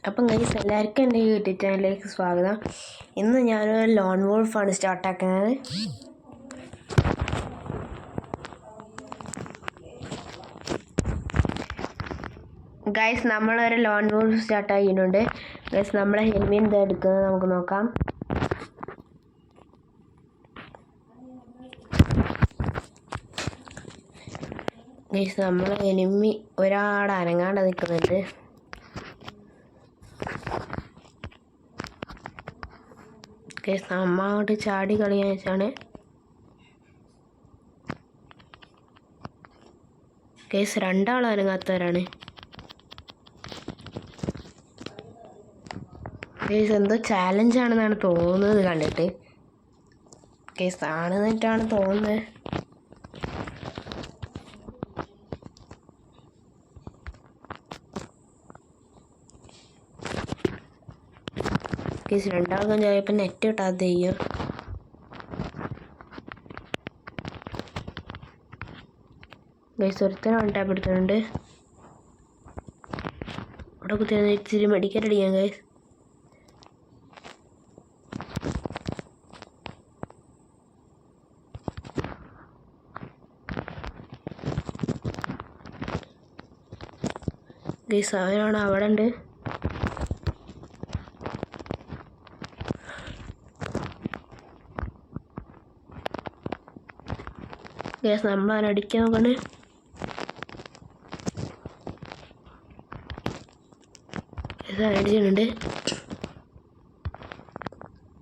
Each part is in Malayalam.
അപ്പം ഗൈസ് എല്ലാവർക്കും എൻ്റെ യൂട്യൂബ് ചാനലിലേക്ക് സ്വാഗതം. ഇന്ന് ഞാനൊരു ലോൺ വോൾഫാണ് സ്റ്റാർട്ടാക്കുന്നത്. ഗൈസ് നമ്മളൊരു ലോൺ വോൾഫ് സ്റ്റാർട്ടാക്കിയിട്ടുണ്ട്. ഗൈസ് നമ്മളെ ഹെൽമി എന്താ എടുക്കുന്നത് നമുക്ക് നോക്കാം. ഗൈസ് നമ്മളെ എനിമി ഒരാടെ അനങ്ങാണ്ട് നിൽക്കുന്നുണ്ട്. ഗൈസ് നമ്മ അങ്ങോട്ട് ചാടി കളിയാൻ വെച്ചാണ്. ഗൈസ് രണ്ടാളും അനങ്ങാത്തവരാണ്. ഗൈസ് എന്തോ ചാലഞ്ചാണെന്നാണ് തോന്നുന്നത് കണ്ടിട്ട്. ഗൈസ് ആണെന്നിട്ടാണ് തോന്നുന്നത്. ഗൈസ് രണ്ടാൾക്കും ചിലപ്പോൾ നെറ്റ് കിട്ടാതെ ചെയ്യും. ഗൈസ് ഒരുത്തനെ വണ്ടാപ്പെടുത്തുന്നുണ്ട്. അവിടെ കുത്തി ഇച്ചിരി മെഡിക്കൽ അടിക്കാം ഗൈസ്. ഗൈസ് അവനാണ് അവിടെ ഉണ്ട്. ഗൈസ് നമ്മളടിക്കാൻ നോക്കണേ. അടിച്ചിട്ടുണ്ട്.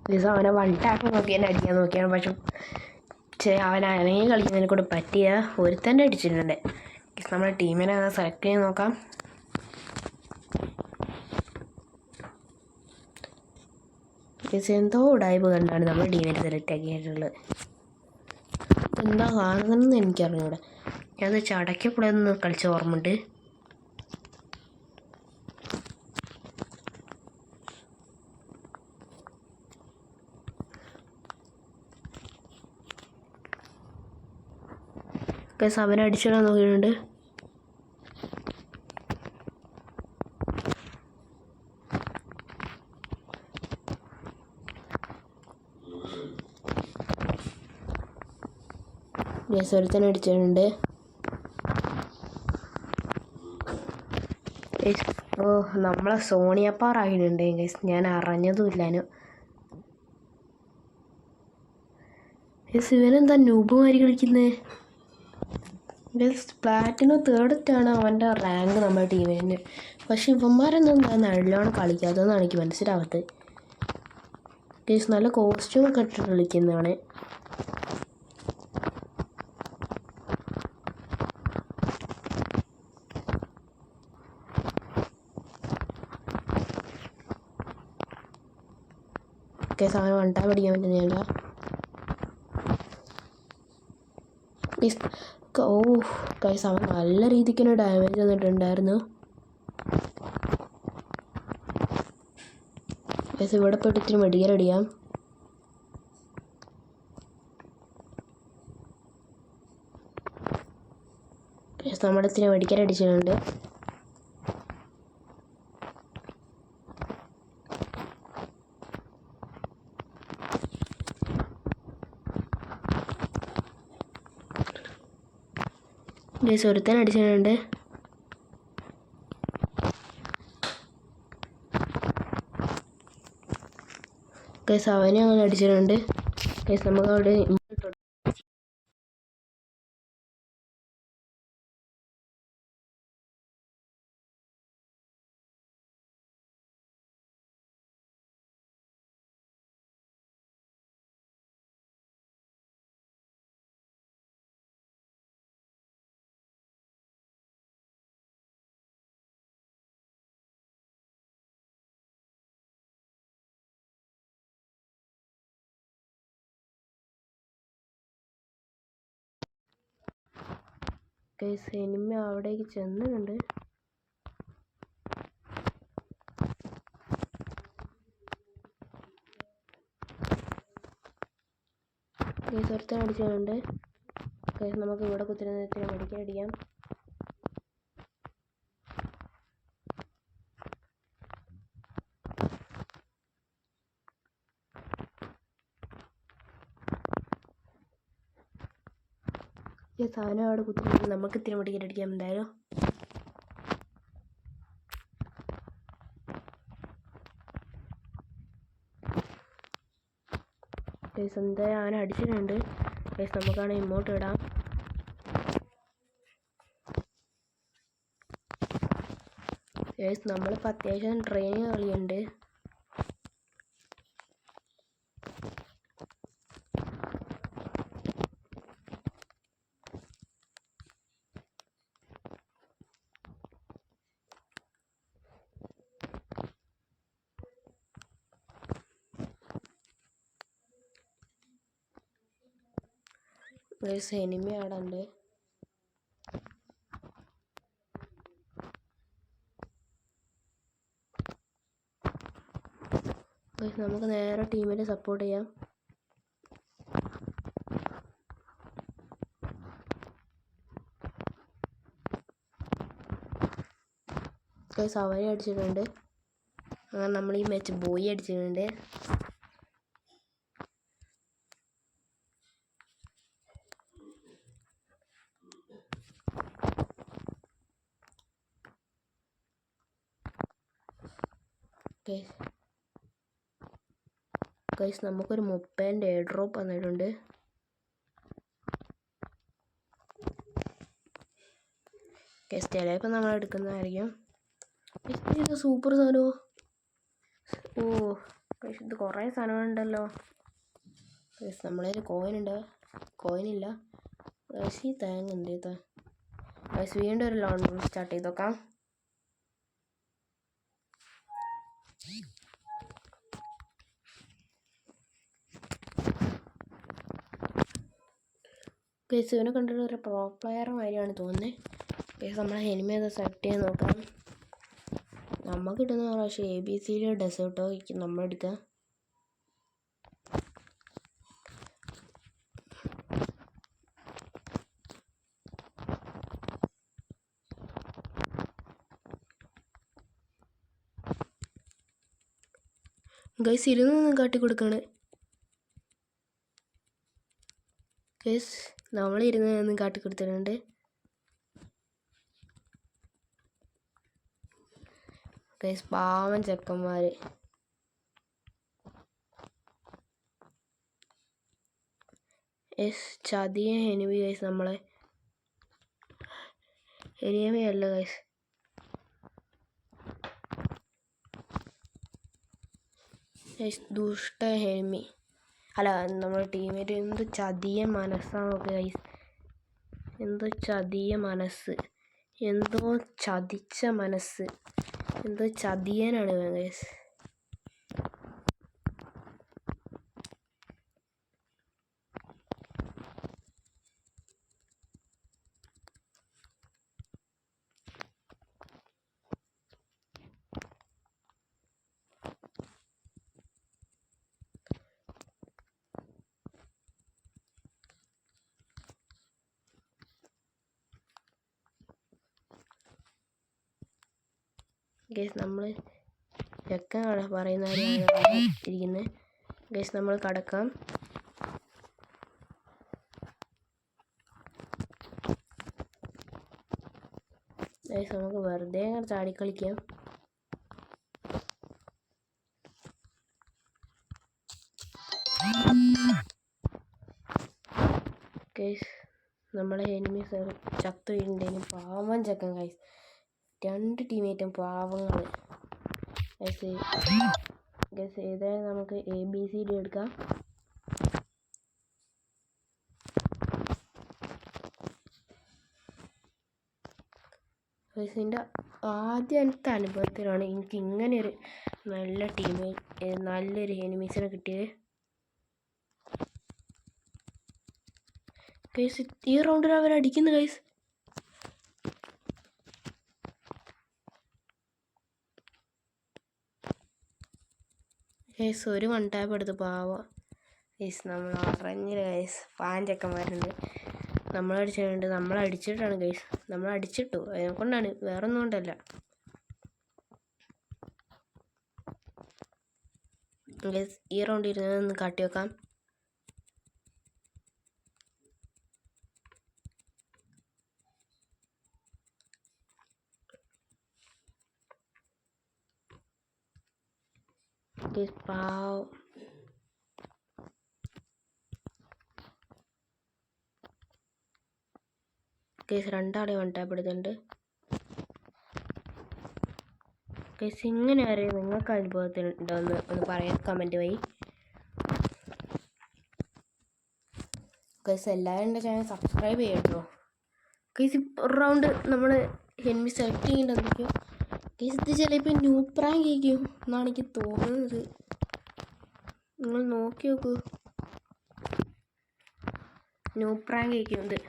ഗൈസ് അവനെ വൺ ടാപ്പ് നോക്കി തന്നെ അടിക്കാൻ നോക്കിയാണ്. പക്ഷെ അവൻ അനങ്ങി കളിക്കുന്നതിനെ കൂടെ പറ്റിയ ഒരുത്തന്നെ അടിച്ചിട്ടുണ്ട്. ഗൈസ് നമ്മുടെ ടീമിനെ സെലക്ട് ചെയ്ത് നോക്കാം. ഗൈസ് എന്തോ ഉടായ്പ കണ്ടാണ് നമ്മുടെ ടീമിനെ സെലക്ട് ആക്കിയിട്ടുള്ളത്. എന്താ കാണുന്നതെന്ന് എനിക്കറിഞ്ഞൂടെ. ഞാനത് ചടക്കപ്പെടെ ഒന്ന് കളിച്ച ഓർമ്മയുണ്ട്. ഗൈസ് അവനെ അടിച്ചിടാൻ നോക്കിയിട്ടുണ്ട്. ഗൈസ് ഒരുത്തനെ അടിച്ചിട്ടുണ്ട്. ഓ നമ്മളെ സോണിയപ്പാറായിട്ടുണ്ട് ഗൈസ്. ഞാൻ അറിഞ്ഞതുമില്ലാനു. ഗൈസ് ഇവനെന്താ നൂബുമാരി കളിക്കുന്നത്. ഗൈസ് പ്ലാറ്റിനം തേർഡിട്ടാണ് അവൻ്റെ റാങ്ക് നമ്മുടെ ടീമിന്. പക്ഷെ ഇവന്മാരൊന്നും എന്താ നല്ലോണം കളിക്കാത്തതെന്നാണ് എനിക്ക് മനസ്സിലാവാത്തത്. ഗൈസ് നല്ല കോസ്റ്റ്യൂമൊക്കെ ഇട്ടിട്ട് കളിക്കുന്നതാണ്. ഗൈസ് അവനെ വണ്ടാ പഠിക്കാൻ പറ്റുന്നില്ല. ഓ ഗൈസ് അവൻ നല്ല രീതിക്ക് തന്നെ ഡാമേജ് തന്നിട്ടുണ്ടായിരുന്നു. ഗൈസ് ഇവിടെ പോയിട്ട് ഇത്തിരി മെഡിക്കൽ അടിക്കാം. ഗൈസ് നമ്മുടെ ഇത്തിരി മെഡിക്കൽ അടിച്ചിട്ടുണ്ട്. ഗൈസ് ഒരുത്തൻ അടിച്ചിട്ടുണ്ട്. ഗൈസ് അവനെ അങ്ങനെ അടിച്ചിട്ടുണ്ട്. ഗൈസ് നമുക്ക് അവിടെ ഗൈസ് എനിമി അവിടേക്ക് ചെന്നിട്ടുണ്ട്. ഗൈസ് ഒരുത്തൻ അടിച്ചിട്ടുണ്ട്. ഗൈസ് നമുക്ക് ഇവിടെ കുത്തിരുന്ന് മെഡിക്കൽ അടിക്കാം. ഈ സാധനം അവിടെ കുത്തിയിട്ട് നമുക്ക് ഇത്തിരി ടിക്കറ്റ് അടിക്കാം എന്തായാലും. എന്തായാലും അവനെ അടിച്ചിട്ടുണ്ട്. നമുക്കാണ് ഇങ്ങോട്ട് ഇടാം. നമ്മളിപ്പോൾ അത്യാവശ്യം ട്രെയിനിങ് കളിയുണ്ട്. എനിമി അവിടെ ഉണ്ട്. നമുക്ക് നേരെ ടീമിനെ സപ്പോർട്ട് ചെയ്യാം. അവരെ അടിച്ചിട്ടുണ്ട്. അങ്ങനെ നമ്മൾ ഈ മാച്ച് ബോയി അടിച്ചിട്ടുണ്ട്. ഗൈസ് നമുക്കൊരു 30 എയർ ഡ്രോപ്പ് വന്നിട്ടുണ്ട്. ഗൈസ് ചിലപ്പോൾ നമ്മൾ എടുക്കുന്നതായിരിക്കും. ഇത് സൂപ്പർ സാധനമോ? ഓ ഗൈസ് ഇത് കുറേ സാധനങ്ങളുണ്ടല്ലോ. ഗൈസ് നമ്മളതിൽ കോയിനില്ല. ഗൈസ് ഈ തേങ്ങ എന്ത് ചെയ്താ? ഗൈസ് വീണ്ടും ഒരു ലോൺ സ്റ്റാർട്ട് ചെയ്ത് നോക്കാം. ഗൈസ് ഇവനെ കണ്ടിട്ട് ഒരു പ്രോ പ്ലെയർ മാതിരിയാണ് തോന്നുന്നത്. ഗൈസ് നമ്മളെ എനിമി അത് സെലക്ട് ചെയ്ത് നോക്കാം. നമുക്ക് കിട്ടുന്ന പ്രാവശ്യം ABC ഡെസേർട്ടോ നമ്മളെടുക്കുക. ഗൈസ് ഇരുന്നൊന്നും കാട്ടിക്കൊടുക്കാണ്. ഗൈസ് നമ്മളിരുന്ന് കാട്ടിക്കൊടുത്തിട്ടുണ്ട്. ഗൈസ് പാവൻ ചെക്കന്മാർ. ചതിയ എനിമി ഗൈസ്. നമ്മളെ എനിമയല്ല ഗൈസ്. ദുഷ്ട എനിമി അല്ല, നമ്മുടെ ടീമിൽ എന്ത് ചതിയ മനസ്സാണ് നോക്കുക ഗൈസ്. എന്തോ ചതിയ മനസ്സ്, എന്തോ ചതിച്ച മനസ്സ്, എന്തോ ചതിയനാണ് ഗൈസ്. ഗൈസ് നമ്മൾ ചെക്കനാണ് പറയുന്ന ഇരിക്കുന്നത്. ഗൈസ് നമ്മൾ കടക്കാം. ഗൈസ് നമുക്ക് വെറുതെ ചാടിക്കളിക്കാം. ഗൈസ് നമ്മളെ എനിമീസ് ചത്തു വീഴുണ്ടെങ്കിൽ പാവം ചെക്കൻ ഗൈസ്. 2 ടീമേറ്റും പാവങ്ങൾ. ഗൈസ് ഏതായാലും നമുക്ക് ABCD എടുക്കാം. ഗൈസിൻ്റെ ആദ്യത്തെ അനുഭവത്തിലാണ് എനിക്ക് ഇങ്ങനെയൊരു നല്ല നല്ലൊരു എനിമീസിനെ കിട്ടിയത്. ഗൈസ് ഈ റൗണ്ടിൽ അവരടിക്കുന്നു ഗൈസ്. ഗൈസ് ഒരു 1 ടാപ്പ് എടുത്ത് പാവം ഗൈസ്. നമ്മൾ അറിഞ്ഞില്ല ഗൈസ്. പാഞ്ചക്കന്മാരുണ്ട്. നമ്മളടിച്ചിട്ടാണ് ഗൈസ്. നമ്മളടിച്ചിട്ടു അതിനെക്കൊണ്ടാണ്, വേറൊന്നും കൊണ്ടല്ല. ഗൈസ് ഈ റൗണ്ട് ഇരുന്ന് കാട്ടി വെക്കാം. ഗൈസ് പാവം. ഗൈസ് 2 ആളെ വണ്ടാപ്പെടുന്നുണ്ട്. ഗൈസ് ഇങ്ങനെ അറിയാം നിങ്ങൾക്ക് അനുഭവത്തിലുണ്ടോ ഒന്ന് പറയാൻ കമൻറ്റ് വഴി. ഗൈസ് എല്ലാവരും എൻ്റെ ചാനൽ സബ്സ്ക്രൈബ് ചെയ്യട്ടോ. ഗൈസ് ഒരു റൗണ്ട് നമ്മൾ എനിമി സെലക്ട് ചെയ്യേണ്ടതെന്തൊക്കെയോ. ഗൈസ് ഇത് ചിലപ്പോൾ ന്യൂ പ്രാങ്ക് ആയിരിക്കും എന്നാണ് എനിക്ക് തോന്നുന്നത്. നിങ്ങൾ നോക്കി നോക്കൂ, ന്യൂ പ്രാങ്ക് ആയിരിക്കും ഇത്.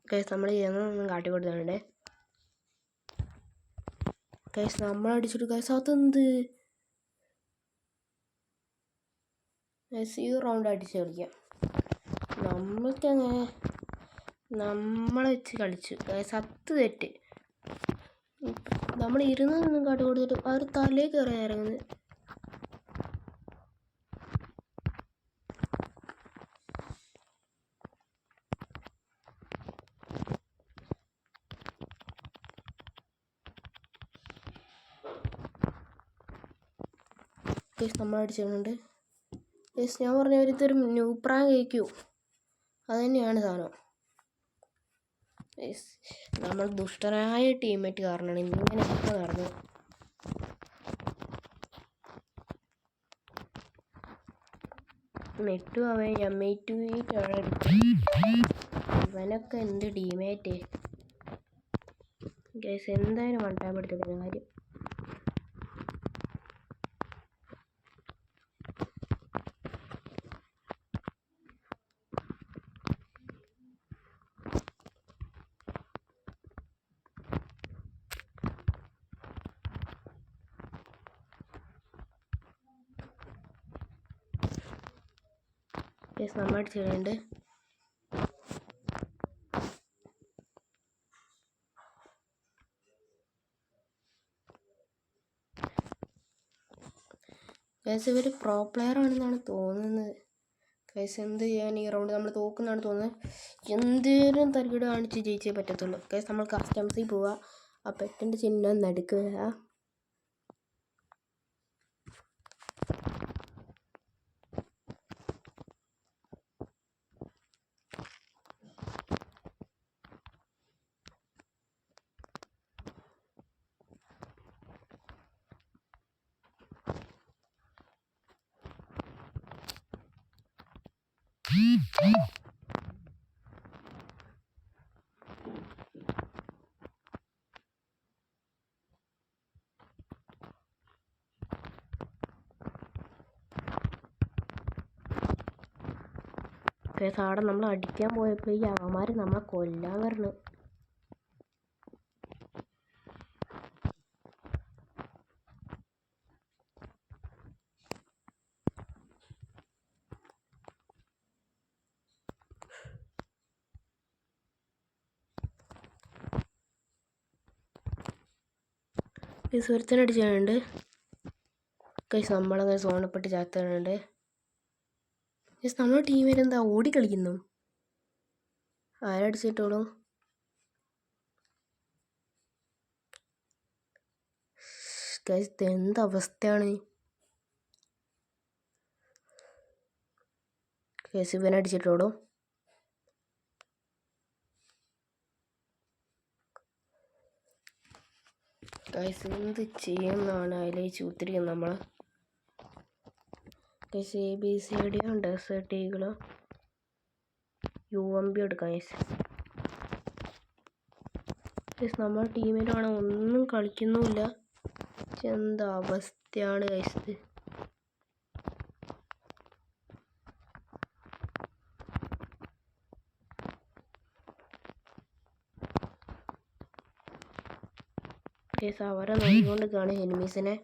ഗൈസ് നമ്മൾ ചെയ്യുന്നതൊന്നും കാട്ടി കൊടുക്കുന്നുണ്ട്. ഗൈസ് നമ്മളടിച്ചിട്ട് ഗൈസ് അതെന്ത് ഗൈസ് ഈ റൗണ്ട് അടിച്ച് കളിക്കാം. നമ്മൾക്കങ്ങനെ നമ്മളെ വെച്ച് കളിച്ചു ഗൈസ്. 10 തെറ്റ്. നമ്മൾ ഇരുന്നതൊന്നും കാട്ടി കൊടുത്തിട്ട് അവർ തലേ കയറി ഇറങ്ങുന്നത്. ഗൈസ് നമ്മൾ അടിച്ചിട്ടുണ്ട്. ഗൈസ് ഞാൻ പറഞ്ഞ ഇതൊരു ന്യൂ പ്രാങ്ക് കഴിക്കൂ, അത് തന്നെയാണ് സാധനം. ഗൈസ് നമ്മൾ ദുഷ്ടനായ ടീമേറ്റ് കാരണമാണ് ഇങ്ങനെയൊക്കെ നടന്നത്. നെട്ടു അവൻ M82 ഇവനൊക്കെ എന്ത് ടീമേറ്റ്. ഗൈസ് എന്തായാലും വണ്ടാപ്പെടുത്തില്ല കാര്യം. ഗൈസ് നമ്മൾ അടിച്ചിട്ടുണ്ട്. ഗൈസ് ഇവർ പ്രോ പ്ലെയർ ആണെന്നാണ് തോന്നുന്നത്. ഗൈസ് എന്ത് ചെയ്യാൻ, ഈ റൗണ്ട് നമ്മൾ തോക്കുന്നതാണ് തോന്നുന്നത്. എന്തേലും തരികിട കാണിച്ച് ജയിച്ചേ പറ്റത്തുള്ളൂ. ഗൈസ് നമ്മൾ കസ്റ്റംസിൽ പോവുക, ആ പെട്ടിൻ്റെ ചിഹ്നം നടുക്കുക. ഗൈസ് അവിടെ നമ്മൾ അടിക്കാൻ പോയപ്പോൾ ഈ അവന്മാർ നമ്മളെ കൊല്ലാൻ വരണം. ഗൈസ് ഒരുത്തനടിച്ചാലുണ്ട്. ഗൈസ് നമ്മളങ്ങനെ സോണപ്പെട്ട് ചാത്താനുണ്ട്. ഗൈസ് നമ്മുടെ ടീമിൽ എന്താ ഓടി കളിക്കുന്നു. ആരടിച്ചിട്ടോളൂ. ഗൈസ് എന്ത് അവസ്ഥയാണ്. ഗൈസ് ഇവനടിച്ചിട്ടോളൂ. ഗൈസ് എന്ത് ചെയ്യുന്നതാണ് അതിലേക്ക് ഉത്തിരിക്കുന്നത് നമ്മൾ. ഗൈസ് ABCD ഡെസേർട്ട് ഈഗിളോ UMP എടുക്കാം. ഗൈസ് നമ്മൾ ടീമിലാണ് ഒന്നും കളിക്കുന്നുമില്ല. എന്താ അവസ്ഥയാണ് ഗൈസ്. ഗൈസ് അവരെ നോക്കിക്കൊണ്ട് കാണും എനിമീസിനെ.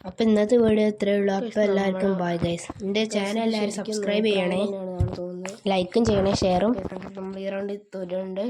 അപ്പോൾ ഇന്നത്തെ വീഡിയോ ഇത്രയേ ഉള്ളൂ. അപ്പോൾ എല്ലാവർക്കും ബൈ ഗൈസ്. എൻ്റെ ചാനൽ എല്ലാവരും സബ്സ്ക്രൈബ് ചെയ്യണേ, ലൈക്കും ചെയ്യണേ, ഷെയറും. നമ്മൾ ഈ റൗണ്ടിൽ തോരുന്നുണ്ട്.